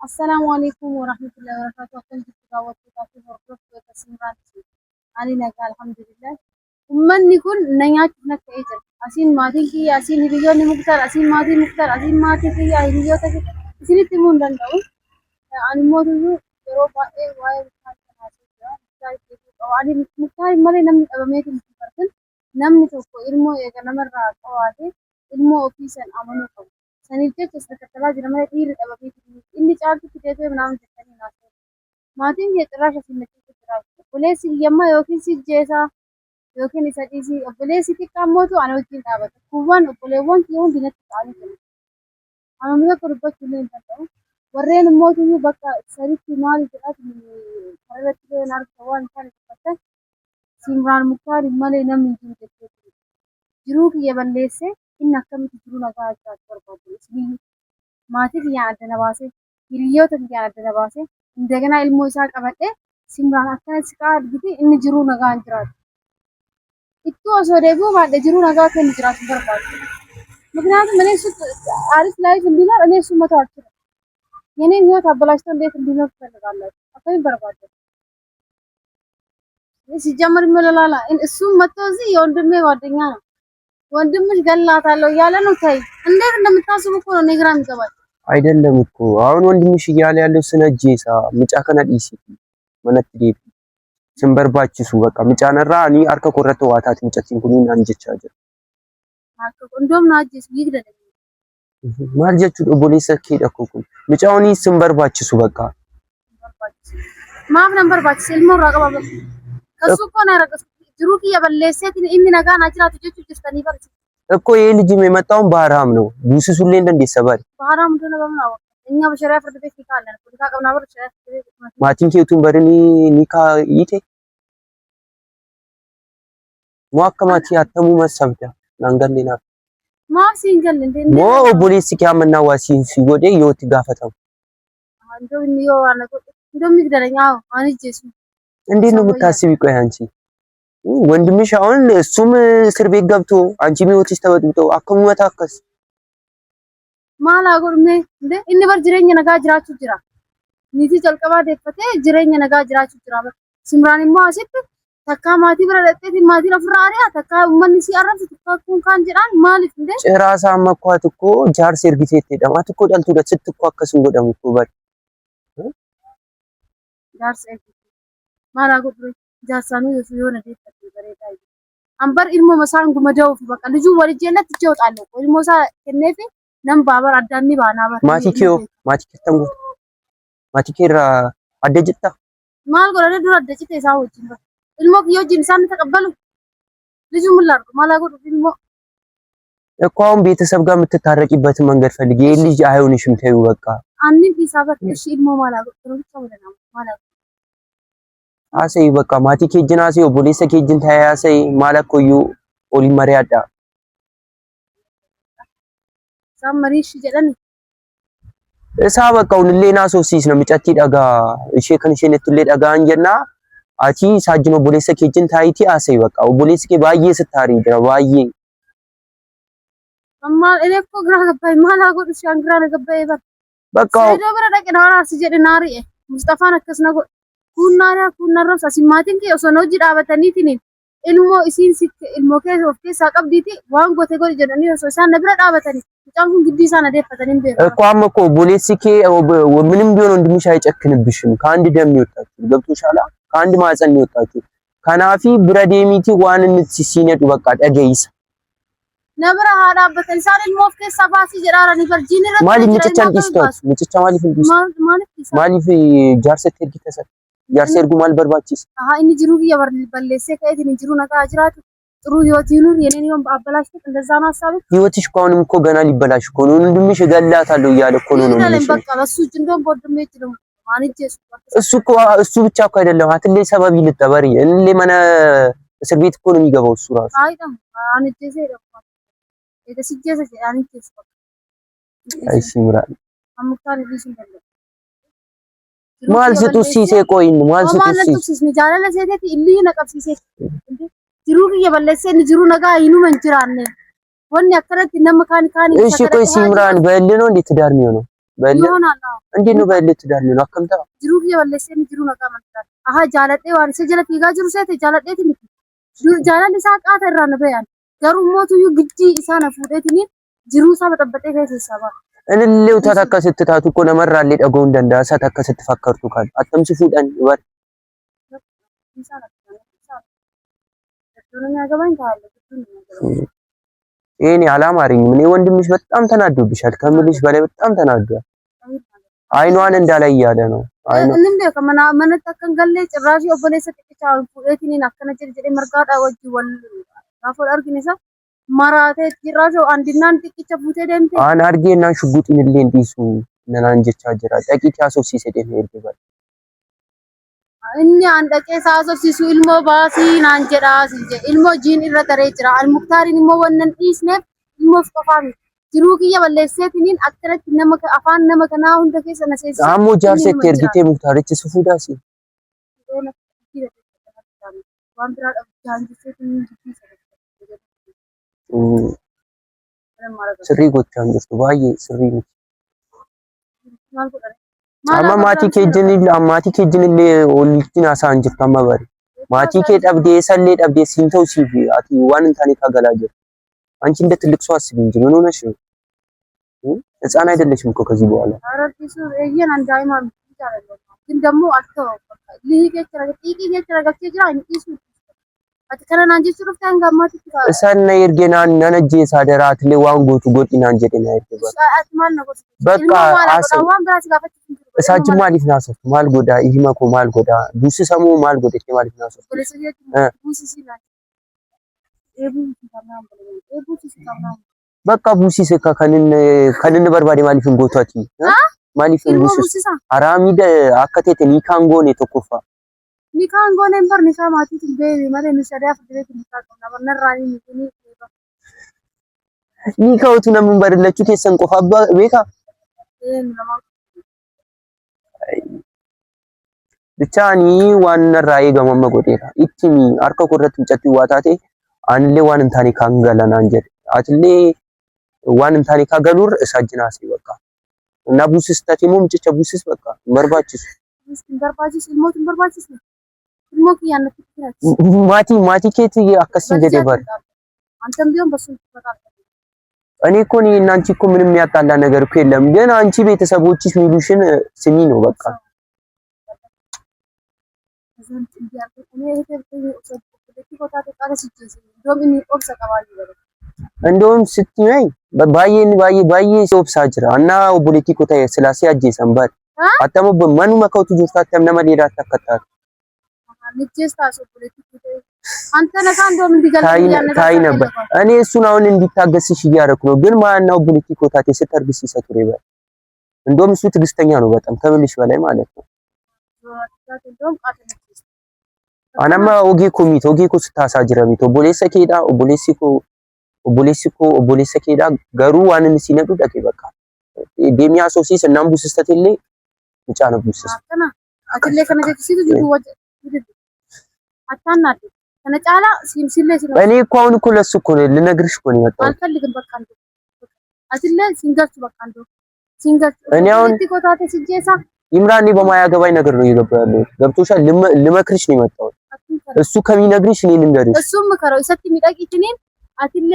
السلام عليكم ورحمة الله وبركاته. كنت تداوت في فرقة تسمرات علينا الحمد لله. ومن يكون نيات نك إيجر. أسين ما تيجي أسين هيجون مختار أسين ما تيجي مختار أسين ما تيجي يا هيجون تيجي أسين تيمون دنداو. أنا ما تيجي يروبا إيه واي أو أنا مختار مالي نم أبميت مختارن نم نتوقع إلمو إيه نمر راك أو عادي إلمو أوفيسن أمانو كم سنيتة تستكتلا جرمنا تير أبميت إني شارك كتير بنام جتني ناس ما تيجي تراش في نتيجة تراش بوليس يما يوكين سيد جيسا يوكين يساتيسي بوليس يتي كاموتو أنا وكين تابت كوان بوليوان كيون بينات تعالي كله أنا مذا كربت كلين تاو ورين موتو يبقى سريت مالي تأتي من فرلت كده نعرف كوان كان كده سيمران مكار مالي نمي جيد كده جروك يبليسه إن كم تجرونا قاعد تربط اسمي ما تيجي عندنا باسه هيريو تيجي عندنا باسه عندنا الموسى كبته سيمران أكثر سكار جدي إن جرونا قاعد جرات itu asorebu pada juru naga kan jelas berbat. Mungkin ada mana sih Arif live sendiri lah, ada semua tu ada. Ini dia tak belas tahun dia sendiri nak bergalah. Apa yang berbat? Ini si jamar melala. Ini semua tu sih yondem wadingnya. Yondem mesti galah kalau yalan utai. Anda kan mesti semua kono negran kawan. አይደለም እኮ አሁን ወንድምሽ እያለ ያለው ስነጄሳ ምጫከና ዲሲ መነትሪ ስንበርባችሱ በቃ ምጫነራ እኔ አርከ ቆረተ ዋታት ምጨቲን ኩኒን አንጀቻጀ አርከ እንደም ናጀስ ይግደለ ማርጀቹ ኦቦሌሰ ከደኩኩ ምጫውኒ ስንበርባችሱ በቃ ማም ነምበርባችስ ilmo raqaba ከሱ ኮና ረቀስ ጅሩቂ የበለሰት ኢኒ ነጋ ናጅራቱ ጀቹ ጅስተኒ በርስ እኮ ይሄ ልጅ የመጣው ባህራም ነው ቡስሱሌ እንደሰባል ባህራም እንደሆነ በምን አወቅ እኛ በሸሪዓ ፍርድ ቤት ይካለን ኩልካ ቀብና በር ሸሪዓ ፍርድ ቤት ማቲን ኬቱን በርኒ ኒካ ይቴ ሙአከማቲ አተሙ መሰብዳ ናንገሌና ማሲንገል እንዴ ሞ ፖሊስ kiamና ዋሲን ሲጎዴ ይወት ጋፈተው እንደው ነው አነቆ እንደው ይግደለኛው አንጂሱ እንዴ ነው የምታስቢ ቆይ አንቺ ወንድምሽ አሁን እሱም እስር ቤት ገብቶ አንቺ ሚወትሽ ተበጥብጦ አከሙ መታከስ ማላ ጎርሜ እንዴ እነ በር ጅሬኛ ነጋ ጅራቹ ጅራ ኒቲ ጨልቀባ ደፈቴ ጅሬኛ ነጋ ጅራቹ ጅራ ሲምራንማ አሲት ተካ ማቲ ብረደጤቲ ማቲ ለፍራሪያ ተካ ኡመኒ ሲአረፍ ተካኩን ካን ጅራን ማሊፍ እንዴ ጭራሳ መኳት እኮ ጃር ሰርጊቴት ደማት እኮ ዳልቱ ደ ስትኳከስ ጎደም እኮ በር ጃር ሰርጊቴ ማላ ጎድሮ ጃሳኑ የሆነ ደት በሬታይ አንበር ኢልሞ መሳን ጉመዳው በቃ ልጁ ወልጄለት ይወጣለው ኢልሞሳ ከነፊ ነም ባበር አዳኒ ባናበር ማቲኪዮ ማቲከተንጎ ማቲኬራ አደጅታ ማል ጎረደ ዱር አደጅታ ይሳውጭ ኢልሞ ይወጅን ሳን ተቀበሉ ልጁ ምን ላድርግ ማላጎድ ኢልሞ እኮ አሁን ቤተሰብ ጋር የምትታረቂበት መንገድ ፈልጊ ይሄ ልጅ አይሆንሽም ተይው በቃ አንኒ ቢሳበት እሺ ኢልሞ ማላጎድ ጥሩ ተወለና ማላጎድ አሰይ በቃ ማቲኬ ጅናሲ ኦቦሌሰ ኬጅን ታያሰይ ማለኮዩ ኦሊ መሪያዳ ሳመሪሽ ጀደን እሳ በቃው ለሌና ሶሲስ ነው ምጨቲ ዳጋ እሺ ከንሽነት ለዳጋ አንጀና አቺ ሳጅኖ ኦቦሌሰ ኬጅን ታይቲ አሰይ በቃ ኦቦሌሰ ኬ ባዬ ስታሪ ድራ ባዬ አማ እኔ እኮ ግራ ገባይ ማላጎድ ሲያንግራ ገባይ በቃ ደብረ ደቂና ራስ ጀደናሪ ሙስጠፋ ነከስነጎ ኩናራ ሳሲማቲን ከ ኦሶኖ ጅዳበተኒቲኒ ኢልሞ ኢሲን ሲት ኢልሞ ከ ኦፍቴ ሳቀብዲቲ ዋን ጎቴ ጎል ጀደኒ ሶሳን ነብረ ዳበተኒ ጫንኩን ግዲሳ ነደፈተኒን ቤ እቋም እኮ ቦሌሲኬ ምንም ቢሆን ወንድምሽ አይጨክንብሽም ካንድ ደም ይወጣችሁ ገብቶሻላ ካንድ ማጸን ይወጣችሁ ካናፊ ብረዴሚቲ ዋንን ሲሲነዱ በቃ ደገይስ ነብረ ሃዳበተን ሳሪን ሞፍቴ ሳባሲ ጀራራኒ ቨርጂኒ ረተ ማሊ ምጭቻን ዲስቶት ምጭቻ ማሊ ፍንዲስ ማሊ ጃርሰት ሄድኪተሰ ጃርሰር ጉማል በርባቺስ አሃ እኒ ጅሩ ይበር በለሰ ከእት እኒ ጅሩ ነጋ አጅራት ጥሩ ህይወት ይኑር የኔን አበላሽት እንደዛ ነው ሐሳብ ህይወትሽ ቆንም እኮ ገና ሊበላሽ እኮ ነው ወንድምሽ ገላታለሁ እያለ እኮ ነው ነው በቃ በሱ ጅንዶን ቦድሜ ይችላል ማንጀስ እሱ ብቻ እኮ አይደለም አትሌ ሰበብ ይልጠበሪ እንሌ ማነ እስር ቤት እኮ ነው የሚገባው እሱ ራሱ አይደም አንጀስ ይደፋ የተስጀሰ አንጀስ አይ ሲምራል አሙካን ሊሽን ደለ ማልስቱ ሲሴ ቆይን ማልስቱ ሲስ ሚጃለ ለሴቴ ኢሊ ነቀብሲሴ እንዴ ጅሩሪ የበለሰን ጅሩ ነጋ ይኑ መንጅራነ ወን ያከረት ነመካን ካን እሺ ቆይ ሲምራን በል ነው እንዴ ትዳር የሚሆነው በል ይሆናል። እንዴት ነው በል ትዳር ነው አከምታ ጅሩ የበለሰን ጅሩ ነቃ ማለት አሃ ጃለጤ ዋን ሰጀለት ይጋጅሩ ሰተ ጃለጤ ትምት ጃላን ሳቃተ ራነ በያን ገሩ ሞቱ ዩ ግጂ ኢሳና ፉደትኒ ጅሩ ሳ በጠበጠ ከሰባ እንሌው ተተከ ስትታቱ እኮ ነመራሌ ደጎ እንደንዳ ሰተከ ስትፈከርቱ ካል አተምስ ፉደን ይወር ኢሳና እኔ አላማረኝም። እኔ ወንድምሽ በጣም ተናዶብሻል ከምልሽ በላይ በጣም ተናዷል። አይኗን እንዳላይ ያለ ነው። አይኗ እንዴ ከመና መነተከን ገለ ጭራሽ ኦቦሌሰ ጥቂቻው ፉኤቲኒን አከነጀ ጀደ መርጋዳ ወጂ ወል አፎር አርግኔሳ ማራቴ ጭራሽ አንዲናን ጥቂቻ ፉቴ ደምቴ አን አርጌና ሽጉጥን እንዲሱ ነናንጀቻ ጀራ ጥቂት ያሶ ሲሰደ ነው ይርገባል እኛ አንደቄ ሳሶሲሱ ኢልሞ ባሲ ናንጀዳ ሲጀ ኢልሞ ጂን ኢረተሬ ጅራ አልሙክታሪን ኢልሞ ወነን ኢስነ ኢልሞ ስቆፋሚ ጅሩኪያ በለሰቲኒን አክተረት ነመከ አፋን ነመከና ሁንደ ከሰ ነሰስ አሞ ጃርሴ ተርጊቴ ሙክታሪች ስፉዳሲ ስሪ ጎቻን ጅርቱ ባዬ ስሪ amma maatii keejjinillee oolchiin haasa'an jirtu amma bari maatii kee dhabdee sallee dhabdee siin ta'u siif ati waan hin taane kagalaa jirtu አንቺ እንደ ትልቅ ሰው አስቢ እንጂ ምን ሆነሽ ነው? ህፃን አይደለሽም እኮ ከዚህ በኋላ አረርቲሱ እየን አንድ ሃይማኖት ይቻላል ግን ደግሞ አልተው ሊሂገች ረገጥ ይገች ረገጥ ይጅራ እንዲሱ አትከረና እንጂ ሱሩፍታን ጋማት ይችላል እሰነ ይርገናን ነነጄ ሳደራት ለዋን ጎቱ ጎቲና እንጀደና ይርገባ አትማል ነው በቃ አሰዋን ብራስ ጋፈት እሳጅ ማሊፍ ናሰፍ ማልጎዳ ይህመኮ ማልጎዳ ዱስ ሰሙ ማልጎዳ ማሊፍ ናሰፍ ቡሲ ሲላ በቃ ቡሲ ሰካ ከንን በርባዴ ማሊፍን ጎቷቲ ማሊፍን ቡሲ አራሚደ አከቴተ ኒካንጎኔ ተኮፋ ኒካንጎኔ በር ኒካ ማቲት ቤቢ ማለት ንሰዳፍ ድሬት ኒካንጎና በነራኒ ኒካውቱ ነምን በርለቹ ተሰን ቆፋ ቤካ ብቻኒ ዋን ራይ ገመመ ጎዴታ ኢትሚ አርከ ኮረት እንጨት ዋታቴ አንሌ ዋን እንታኒ ካንገላና እንጀ አትሌ ዋን እንታኒ ካገሉር እሳጅናሲ በቃ እና ቡስስ ተቲሙም ጭጨ ቡስስ በቃ መርባችስ ማቲ ኬት አከስ ገደበር አንተም ቢሆን በሱ ተፈቃቀ እኔ እኮ እና አንቺ እኮ ምንም ያጣላ ነገር እኮ የለም ግን አንቺ ቤተሰቦችሽ ሚሉሽን ስሚ ነው በቃ እንደውም ስትይ ባዬ ሶብሳ ጅራ እና ፖለቲኮ ታይ ስላሴ አጄ ሰንባት አተሙ በመኑ መከውቱ ጁርታተም ነመሌዳ ተከታተ ንጀስታሶ ፖለቲኮ አንተ ነካ እንደውም እንዲገለኝ ታይ ነበር እኔ እሱን አሁን እንዲታገስሽ እያደረኩ ነው ግን ማናው ፖለቲኮ ታቴ ስተርግስ ይሰጡር ይበል እንደውም እሱ ትግስተኛ ነው በጣም ከምልሽ በላይ ማለት ነው አናማ ኦጌኮ ስታሳጅረሚቶ ቦሌሰ ኬዳ ገሩ ዋንን ሲነዱ ደቂ በቃ ዴሚያ ሶሲስ እናም ቡስስተቴሌ ብቻ ነው ቡስስ አትሌ ከነገ ሲቱ ጁ ወደ አታናድ ከነጫላ ሲምሲለ ሲለ እኔ እኮ አሁን እኮ ለሱ እኮ ልነግርሽ እኮ ነው የመጣው አልፈልግም በቃ አንተ አትሌ ሲንገርቱ በቃ አንተ ሲንገርቱ እኔ አሁን ቲኮታቴ ሲጄሳ ይምራኒ በማያገባኝ ነገር ነው እየገባው ያለው ገብቶሻል ልመክርሽ ነው የመጣው እሱ ከሚነግርሽ እኔ ልንገርሽ እሱም ከራው ሰቲ ሚዳቂትኔን አትሌ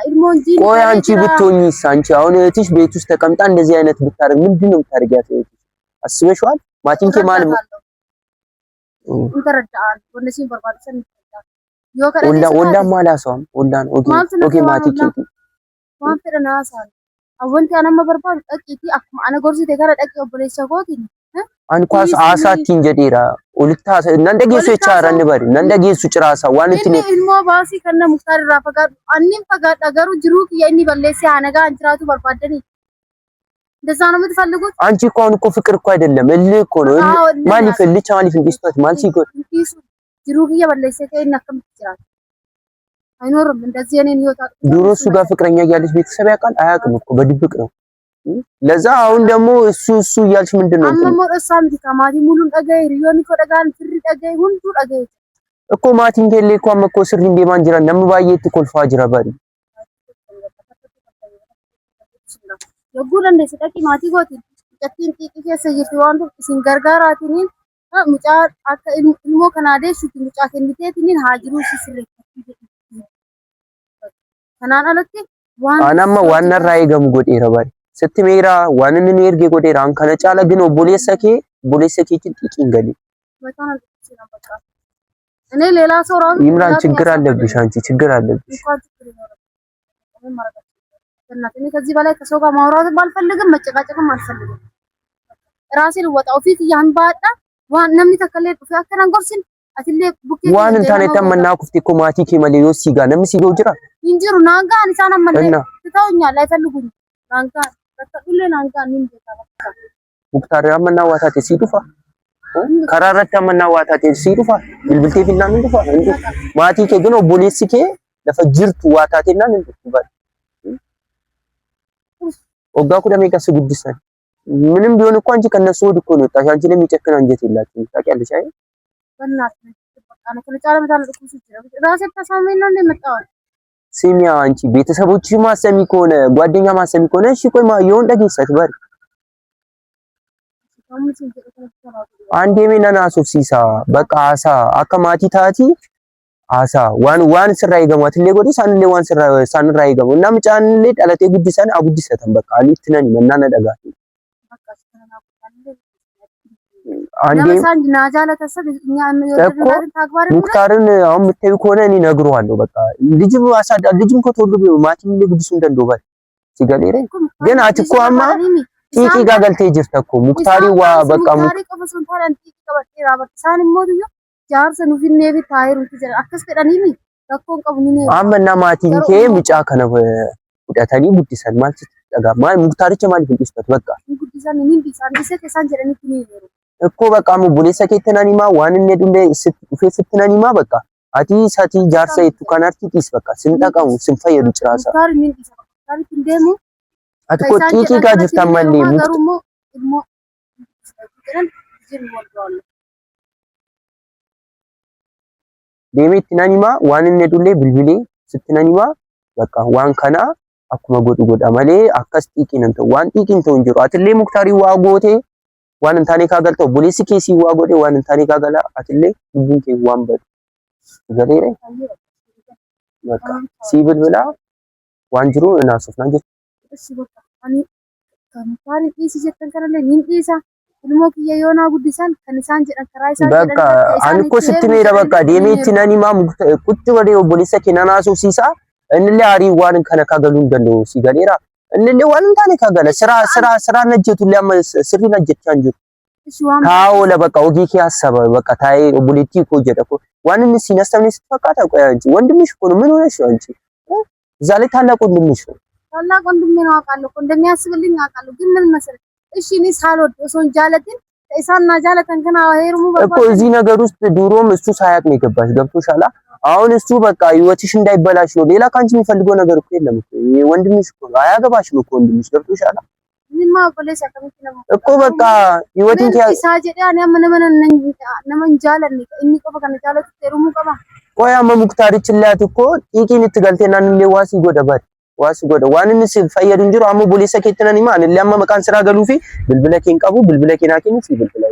ኢልሞንጂ ቆይ አንቺ ብትሆኚስ አንቺ አሁን እህትሽ ቤት ውስጥ ተቀምጣ እንደዚህ አይነት ብታረግ ምንድነው የምታረጊያት እህትሽ አስበሽዋል ማቲንኬ ማለት እንተረዳን ወነሲን በርባደሰን ወላ ማላሳም ወላን ኦኬ ማቲንኬ ማንተረናሳን አወንተ አነመ በርባን ጠቂቲ አክማ አነ ጎርሲቴ ጋር ጠቂ ኦብሌሰ ጎቲ አንኳስ አሳቲን ጀዴራ ኡልታ ነንደጌሱ ይቻራን ባሪ ነንደጌሱ ጭራሳ ዋንትኔ ኢልሞ ባሲ ከነ ሙክታር ራፈጋድ አኒም ፈጋድ አገሩ ጅሩክ የኒ በለሲ አነጋ አንትራቱ በርባደኒ እንደዛ ነው የምትፈልጉት አንቺ እኮ አሁን እኮ ፍቅር እኮ አይደለም እልህ እኮ ነው ማሊፍ እንዲስቷት ማልሲ እኮ ጅሩክ የበለሲ ከእና ከምትጭራት አይኖርም እንደዚህ የኔን ህይወት ድሮ እሱ ጋር ፍቅረኛ እያለች ቤተሰብ ያውቃል አያውቅም እኮ በድብቅ ነው ለዛ አሁን ደግሞ እሱ እያልሽ ምንድነው አመሞር እሳም ዲካማቲ ሙሉን ጠገይ ሪዮኒ ኮደጋን ፍሪ ጠገይ ሁሉ ጠገይ እኮ ማቲንጌሌ እኮ አመኮ ስሪ እንደ ማንጅራ ነምባየት ኮልፋ ጅራ ባሪ የጉል እንደ ሰጠቂ ማቲ ጎቲ mucattiin xiqqii keessa jirti waan ta'eef isin gargaaraatiniin mucaa akka ilmoo kanaa deessuuti mucaa kenniteetiniin haa jiruu si sirreeffachuu jedhu. Kanaan alatti anamma waan narraa eegamu godheera bari sitti meera waan inni nu erge godheera an kana caala ግን obboleessa keetiin xiqiin gali እኔ ሌላ ሰው ራሱ ይምራን ችግር አለብሽ አንቺ ችግር አለብሽ እኔ ከዚህ በላይ ከሰው ጋር ማውራትም አልፈልግም መጨቃጨቅም አልፈልግም ራሴን ወጣው ፊት ያን ባጣ ዋን ነምኒ ተከለ ፍያከራን ጎርሲን አትሌ ቡኬ ዋን እንታን የተመና ኩፍቲ ኮማቲ ከመለ ሲጋ ነም ሲገው ጅራ እንጅሩ ናንጋ አንሳና መለ ተታውኛል አይፈልጉኝ ናንጋ ተከለ ናንጋ ምን ይታወቃ ሙክታር ያመና ዋታቴ ሲዱፋ ከራራታ መና ዋታቴ ሲዱፋ ብልብልቴ ፊና ምን ዱፋ እንዴ ማቲ ከግኖ ኦቦሌሲ ከ ለፈጅርቱ ዋታቴና ምን ዱፋ ኦጋ ኩዳሜ ከሱ ጉድሰን ምንም ቢሆን እኮ አንቺ ከነሱ ወድ እኮ ነው ወጣሽ አንቺ ለሚጨክን አንጀት የላችሁ ታውቂያለሽ አይደል በእናትህ በቃ ነው ከጫለ መታለ ቁስ ይችላል ራሴ ተሳመኝ ነው እንደመጣው ሲሚያ አንቺ ቤተሰቦችሽ ማሰሚ ከሆነ ጓደኛ ማሰሚ ከሆነ እሺ ቆይ ማየውን ደገሰት በር አንዴ ሜናና ሶፍሲሳ በቃ አሳ አከማቲ ታቲ አሳ ዋን ስራ ይገማት ለጎዲ ሳንለ ዋን ስራ ሳንራ ይገሙ እና ምጫን ለይ ዳለቴ ጉዲሰን አጉዲሰተን በቃ አሊትነን መናነ ደጋቲ አንዴ ለምሳሌ ናጃለ ተሰብኛ የወደዳን ታግባር ሙክታርን አሁን ምትዩ ከሆነ እኔ ነግሯለሁ በቃ ልጅም አሳዳ ልጅም ከተወለዱ ማቲም ለጉዲሱ እንደንዶባል ሲገሌሬ ግን አትቆማ ቲቂ ጋገልቴ ጅርተኮ ሙክታሪ ዋ በቃ ሙክታሪ ቀበሱን ታራን ቲቂ ቀበቴ ራበት ሳን ሞዱዮ ጃርሰ ኑፊኔ ቢ ታይሩ ትጀራ አከስ ከዳኒኒ ተኮን ቀቡኒ አመና ማቲን ከ ምጫ ከነው ቁዳታኒ ጉዲሰን ማለት ተጋ ማይ ሙክታሪቸ ማለት ፍልስበት በቃ ጉዲሰን ምን ቢሳን ዲሰተ ሳን ጀረኒ ትኒ ይሩ እኮ በቃ ሙቡሌሰ ከተናኒማ ዋንኔ ዱንዴ ስትናኒማ በቃ አቲ ሳቲ ጃርሰ ይቱ ካናርቲ ቲስ በቃ ስንጠቀሙ ስንፈየዱ ጭራሳ ሙክታሪ ምን ቢሳ ሙክታሪ እንደሙ አትኮ ጢቂ ጋር ጅፍታማለ ሙክታሩሞ ኢልሞ ስለዚህ ጅን ወልዷል deemee itti nanimaa waan inni dullee bilbilee sitti nanimaa bakka waan kana akkuma godha malee akkas xiiqiin hin ta'u waan xiiqiin ta'u hin jiru atillee muktaarii waa gootee waan hin taane kaa galta obboleessi keessii waa godhe waan hin taane kaa gala atillee dubbiin kee waan badu galeere bakka sii bilbilaa waan jiru naasofnaa jechuudha. Ani kan muktaarii dhiisii jettan kanallee nin dhiisa. ilmoo kiyya yoona guddisan kan isaan jedhan karaa isaan jedhan በቃ አንኮ ስትሜዳ በቃ ዴሜቲ ናኒማ ቁጥ ወደ ኦቦሊሰ ከናና ሶሲሳ እንለ አሪ ዋን ከነካገሉ እንደለው ሲገሌራ እንለ ዋን ታነ ካገለ ስራ ነጀቱ ለማ ስሪ ነጀት አንጁ ታው ለበቃ ኦጊኪ ያሰበ በቃ ታይ ኦቦሊቲ ኮ ጀደኮ ዋንን ሲነስተምኒ ስትፈቃታ ቆይ አንቺ ወንድምሽ እኮ ነው ምን ሆነሽ አንቺ እዛ ላይ ታላቅ ወንድምሽ ነው ታላቅ ወንድሜ ነው አውቃለሁ እንደሚያስብልኝ አውቃለሁ ግን ምን መሰለኝ እሺ እኔ ሳልወድ እሱን ጃለትን ኢሳና ጃለተን ከና ሄርሙ እኮ እዚህ ነገር ውስጥ ዱሮም እሱ ሳያቅ ነው የገባሽ ገብቶሻል አሁን እሱ በቃ ህይወትሽ እንዳይበላሽ ነው ሌላ ካንቺ የሚፈልገው ነገር እኮ የለም እኮ ወንድምሽ እኮ አያገባሽም እኮ ወንድምሽ ገብቶሻል ምንማ ፖሊስ አከምት ነው እኮ በቃ ህይወትን ሳጀዳ እኔ ምን ነመን ጃለን እኒ ቆፈ ከነ ጃለት ሄርሙ ቀባ ቆያማ ሙክታሪችላት እኮ ጢቂን ትገልቴና ለዋሲ ጎደባት ዋስ ጎደ ዋንን ሲፈየዱ እንጅሩ አሙ ፖሊስ ከከተናኒ ማን ለማ መካን ስራ ገሉፊ ብልብለኪን ቀቡ ብልብለኪን አኪን ሲ ብልብለ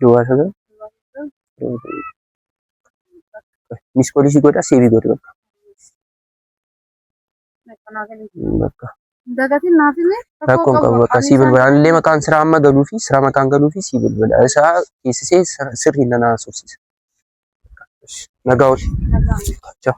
ዱዋሰደ ሚስ ፖሊስ ጎዳ ሴቪ ጎዳ በቃ እንደገቲ ናፊኔ ተቆም በቃ ሲ ብልብለ አን ለመካን ስራ አማ ገሉፊ ስራ መካን ገሉፊ ሲ ብልብለ እሳ ኪስሴ ስር ይነና ሶሲስ Nagaw. Ciao.